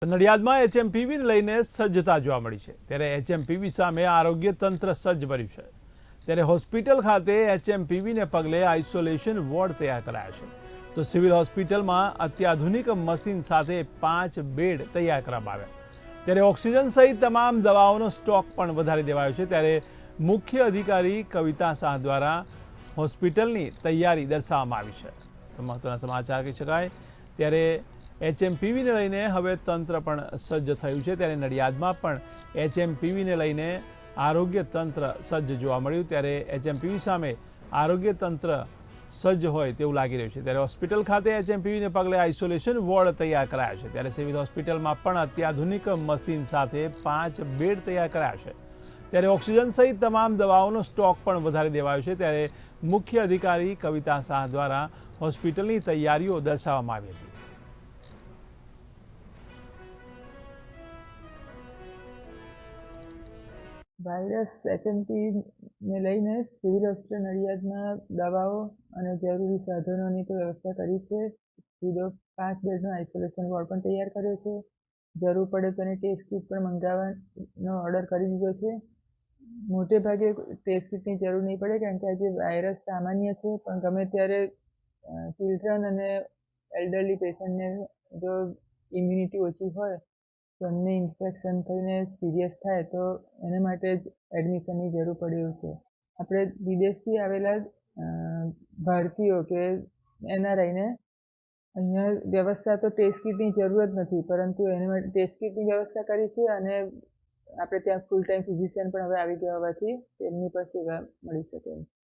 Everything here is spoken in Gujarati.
નડિયાદમાં એચએમપીવીને લઈને સજ્જતા જોવા મળી છે ત્યારે એચએમપીવી સામે આરોગ્ય તંત્ર સજ્જ બન્યું છે ત્યારે હોસ્પિટલ ખાતે એચએમપીવીને પગલે આઇસોલેશન વોર્ડ તૈયાર કરાયા છે તો સિવિલ હોસ્પિટલમાં અત્યાધુનિક મશીન સાથે 5 બેડ તૈયાર કરવામાં આવ્યા ત્યારે ઓક્સિજન સહિત તમામ દવાઓનો સ્ટોક પણ વધારી દેવાયો છે ત્યારે મુખ્ય અધિકારી કવિતા શાહ દ્વારા હોસ્પિટલની તૈયારી દર્શાવવામાં આવી છે તો મહત્વના સમાચાર કહી શકાય ત્યારે એચએમપીવીને લઈને હવે તંત્ર પણ સજ્જ થયું છે ત્યારે નડિયાદમાં પણ એચએમપીવીને લઈને આરોગ્ય તંત્ર સજ્જ જોવા મળ્યું ત્યારે એચએમપીવી સામે આરોગ્ય તંત્ર સજ્જ હોય તેવું લાગી રહ્યું છે ત્યારે હોસ્પિટલ ખાતે એચએમપીવીને પગલે આઇસોલેશન વોર્ડ તૈયાર કરાયા છે ત્યારે સિવિલ હોસ્પિટલમાં પણ અત્યાધુનિક મશીન સાથે 5 બેડ તૈયાર કરાયા છે ત્યારે ઓક્સિજન સહિત તમામ દવાઓનો સ્ટોક પણ વધારી દેવાયો છે ત્યારે મુખ્ય અધિકારી કવિતા શાહ દ્વારા હોસ્પિટલની તૈયારીઓ દર્શાવવામાં આવી હતી। વાયરસ એચએમપીને લઈને સિવિલ હોસ્પિટલ નડિયાદમાં દવાઓ અને જરૂરી સાધનોની તો વ્યવસ્થા કરી છે। સીધો 5 બેડનો આઇસોલેશન વોર્ડ પણ તૈયાર કર્યો છે। જરૂર પડે તો એની ટેસ્ટ કિટ પણ મંગાવવાનો ઓર્ડર કરી દીધો છે। મોટે ભાગે ટેસ્ટ કિટની જરૂર નહીં પડે કારણ કે આજે વાયરસ સામાન્ય છે પણ ગમે ત્યારે ચિલ્ડ્રન અને એલ્ડરલી પેશન્ટને જો ઇમ્યુનિટી ઓછી હોય તો એમને ઇન્ફેક્શન થઈને સિરિયસ થાય તો એના માટે જ એડમિશનની જરૂર પડે એવું છે। આપણે વિદેશથી આવેલા ભારતીયો કે એનઆરઆઈને અહીંયા વ્યવસ્થા તો ટેસ્ટ કિટની જરૂર જ નથી પરંતુ એના માટે ટેસ્ટ કિટની વ્યવસ્થા કરી છે અને આપણે ત્યાં ફૂલ ટાઈમ ફિઝિશિયન પણ હવે આવી ગયા હોવાથી તેમની પણ સેવા મળી શકે છે।